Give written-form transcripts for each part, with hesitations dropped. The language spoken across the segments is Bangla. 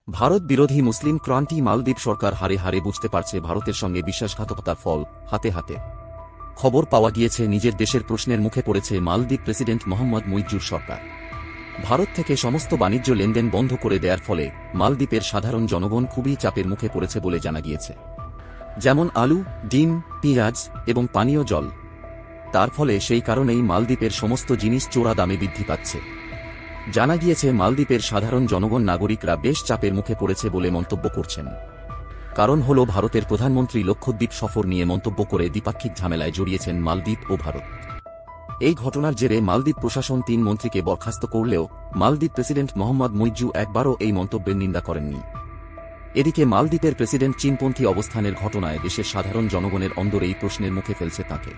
ভারত বিরোধী মুসলিম ক্রান্তি মালদ্বীপ সরকার হারে হারে বুঝতে পারছে ভারতের সঙ্গে বিশ্বাসঘাতকতার ফল হাতে হাতে। খবর পাওয়া গিয়েছে নিজের দেশের প্রশ্নের মুখে পড়েছে মালদ্বীপ প্রেসিডেন্ট মোহাম্মদ মুইজ্জুর সরকার। ভারত থেকে সমস্ত বাণিজ্য লেনদেন বন্ধ করে দেওয়ার ফলে মালদ্বীপের সাধারণ জনগণ খুবই চাপের মুখে পড়েছে বলে জানা গিয়েছে। যেমন আলু, ডিম, পেঁয়াজ এবং পানীয় জল। তার ফলে সেই কারণেই মালদ্বীপের সমস্ত জিনিস চোরা দামে বৃদ্ধি পাচ্ছে। জানা গিয়েছে মালদ্বীপের সাধারণ জনগণ নাগরিকরা বেশ চাপের মুখে পড়েছে বলে মন্তব্য করছেন। কারণ হল ভারতের প্রধানমন্ত্রী লক্ষদ্বীপ সফর নিয়ে মন্তব্য করে দ্বিপাক্ষিক ঝামেলায় জড়িয়েছেন মালদ্বীপ ও ভারত। এই ঘটনার জেরে মালদ্বীপ প্রশাসন ৩ মন্ত্রীকে বরখাস্ত করলেও মালদ্বীপ প্রেসিডেন্ট মোহাম্মদ মুইজ্জু একবারও এই মন্তব্যের নিন্দা করেননি। এদিকে মালদ্বীপের প্রেসিডেন্ট চীনপন্থী অবস্থানের ঘটনায় দেশের সাধারণ জনগণের অন্দরেই প্রশ্নের মুখে ফেলছে তাঁকে।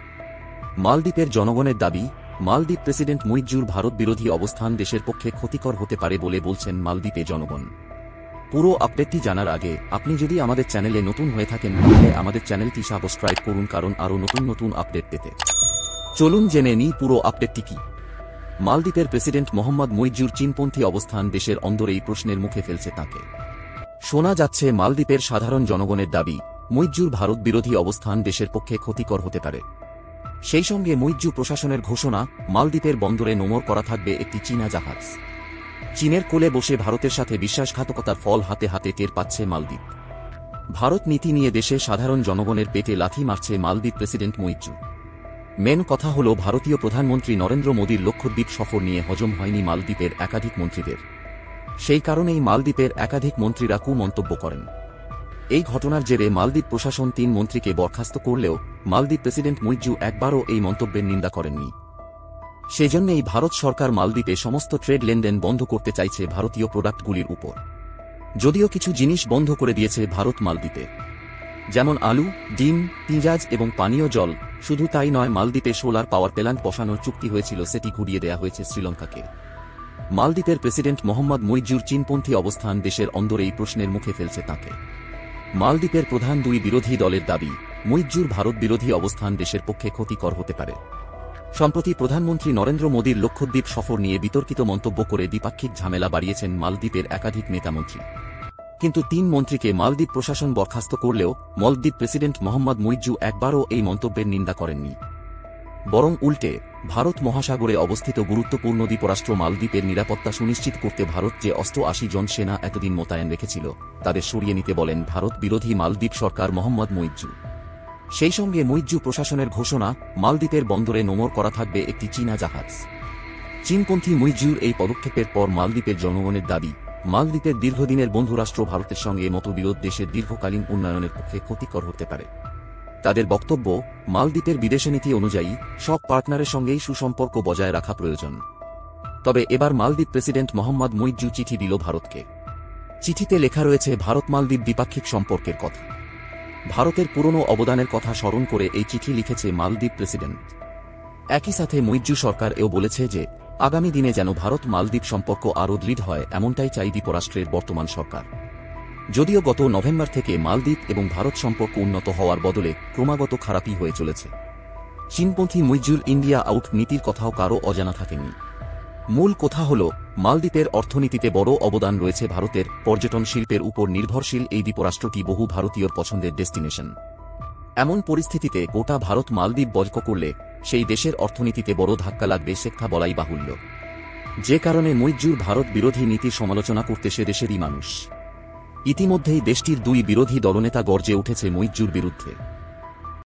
মালদ্বীপের জনগণের দাবি, মালদ্বীপ প্রেসিডেন্ট মুইজ্জুর ভারত বিরোধী অবস্থান দেশের পক্ষে ক্ষতিকর হতে পারে বলে বলছেন মালদ্বীপে জনগণ। পুরো আপডেটটি জানার আগে আপনি যদি আমাদের চ্যানেলে নতুন হয়ে থাকেন তাহলে আমাদের চ্যানেলটি সাবস্ক্রাইব করুন, কারণ আরও নতুন নতুন আপডেট পেতে। চলুন জেনে নিই পুরো আপডেটটি কি। মালদ্বীপের প্রেসিডেন্ট মোহাম্মদ মুইজ্জুর চীনপন্থী অবস্থান দেশের অন্দরেই প্রশ্নের মুখে ফেলছে তাঁকে। শোনা যাচ্ছে মালদ্বীপের সাধারণ জনগণের দাবি, মুইজ্জুর ভারত বিরোধী অবস্থান দেশের পক্ষে ক্ষতিকর হতে পারে। সেই সঙ্গে মুইজ্জু প্রশাসনের ঘোষণা, মালদ্বীপের বন্দরে নোঙর করা থাকবে একটি চীনা জাহাজ। চীনের কোলে বসে ভারতের সাথে বিশ্বাসঘাতকতার ফল হাতে হাতে টের পাচ্ছে মালদ্বীপ। ভারত নীতি নিয়ে দেশে সাধারণ জনগণের পেটে লাথি মারছে মালদ্বীপ প্রেসিডেন্ট মুইজ্জু। মেন কথা হল ভারতীয় প্রধানমন্ত্রী নরেন্দ্র মোদীর লক্ষদ্বীপ সফর নিয়ে হজম হয়নি মালদ্বীপের একাধিক মন্ত্রীদের। সেই কারণেই মালদ্বীপের একাধিক মন্ত্রীরা কুমন্তব্য করেন। এই ঘটনার জেরে মালদ্বীপ প্রশাসন ৩ মন্ত্রীকে বরখাস্ত করলেও মালদ্বীপ প্রেসিডেন্ট মুইজ্জু একবারও এই মন্তব্যের নিন্দা করেননি। সেজন্যই ভারত সরকার মালদ্বীপে সমস্ত ট্রেড লেনদেন বন্ধ করতে চাইছে ভারতীয় প্রোডাক্টগুলির উপর। যদিও কিছু জিনিস বন্ধ করে দিয়েছে ভারত মালদ্বীপে, যেমন আলু, ডিম, পেঁয়াজ এবং পানীয় জল। শুধু তাই নয়, মালদ্বীপে সোলার পাওয়ার প্ল্যান্ট বসানোর চুক্তি হয়েছিল সেটি ঘুরিয়ে দেয়া হয়েছে শ্রীলঙ্কাকে। মালদ্বীপের প্রেসিডেন্ট মোহাম্মদ মুইজ্জুর চীনপন্থী অবস্থান দেশের অন্দরেই প্রশ্নের মুখে ফেলছে তাঁকে। মালদ্বীপের প্রধান 2 বিরোধী দলের দাবি, মুইজ্জুর ভারত বিরোধী অবস্থান দেশের পক্ষে ক্ষতিকর হতে পারে। সম্প্রতি প্রধানমন্ত্রী নরেন্দ্র মোদীর লক্ষদ্বীপ সফর নিয়ে বিতর্কিত মন্তব্য করে দ্বিপাক্ষিক ঝামেলা বাড়িয়েছেন মালদ্বীপের একাধিক নেতামন্ত্রী। কিন্তু 3 মন্ত্রীকে মালদ্বীপ প্রশাসন বরখাস্ত করলেও মালদ্বীপ প্রেসিডেন্ট মোহাম্মদ মুইজ্জু একবারও এই মন্তব্যের নিন্দা করেননি। বরং উল্টে ভারত মহাসাগরে অবস্থিত গুরুত্বপূর্ণ দ্বীপরাষ্ট্র মালদ্বীপের নিরাপত্তা সুনিশ্চিত করতে ভারত যে 80 জন সেনা এতদিন মোতায়েন রেখেছিল তাদের সরিয়ে নিতে বলেন ভারত বিরোধী মালদ্বীপ সরকার মোহাম্মদ মুইজ্জু। সেই সঙ্গে মুইজ্জু প্রশাসনের ঘোষণা, মালদ্বীপের বন্দরে নোঙর করা থাকবে একটি চীনা জাহাজ। চীনপন্থী মুইজ্জুর এই পদক্ষেপের পর মালদ্বীপের জনগণের দাবি, মালদ্বীপের দীর্ঘদিনের বন্ধুরাষ্ট্র ভারতের সঙ্গে মতবিরোধ দেশের দীর্ঘকালীন উন্নয়নের পক্ষে ক্ষতিকর হতে পারে। তাদের বক্তব্য, মালদ্বীপের বিদেশনীতি অনুযায়ী সব পার্টনারের সঙ্গেই সুসম্পর্ক বজায় রাখা প্রয়োজন। তবে এবার মালদ্বীপ প্রেসিডেন্ট মোহাম্মদ মুইজ্জু চিঠি দিল ভারতকে। চিঠিতে লেখা রয়েছে ভারত মালদ্বীপ দ্বিপাক্ষিক সম্পর্কের কথা। ভারতের পুরনো অবদানের কথা স্মরণ করে এই চিঠি লিখেছে মালদ্বীপ প্রেসিডেন্ট। একই সাথে মুইজ্জু সরকার এও বলেছে যে আগামী দিনে যেন ভারত মালদ্বীপ সম্পর্ক আরও দৃঢ় হয় এমনটাই চাই দ্বীপরাষ্ট্রের বর্তমান সরকার। যদিও গত নভেম্বর থেকে মালদ্বীপ এবং ভারত সম্পর্ক উন্নত হওয়ার বদলে ক্রমাগত খারাপই হয়ে চলেছে। চীনপন্থী মুইজ্জুর ইন্ডিয়া আউট নীতির কথাও কারও অজানা থাকেনি। মূল কথা হল, মালদ্বীপের অর্থনীতিতে বড় অবদান রয়েছে ভারতের। পর্যটন শিল্পের উপর নির্ভরশীল এই দ্বীপরাষ্ট্রটি বহু ভারতীয়র পছন্দের ডেস্টিনেশন। এমন পরিস্থিতিতে গোটা ভারত মালদ্বীপ বয়কট করলে সেই দেশের অর্থনীতিতে বড় ধাক্কা লাগবে সেথা বলাই বাহুল্য। যে কারণে মুইজ্জুর ভারত বিরোধী নীতির সমালোচনা করতে সে দেশেরই মানুষ। ইতিমধ্যেই দেশটির 2 বিরোধী দলনেতা গর্জে উঠেছে মুইজ্জুর বিরুদ্ধে।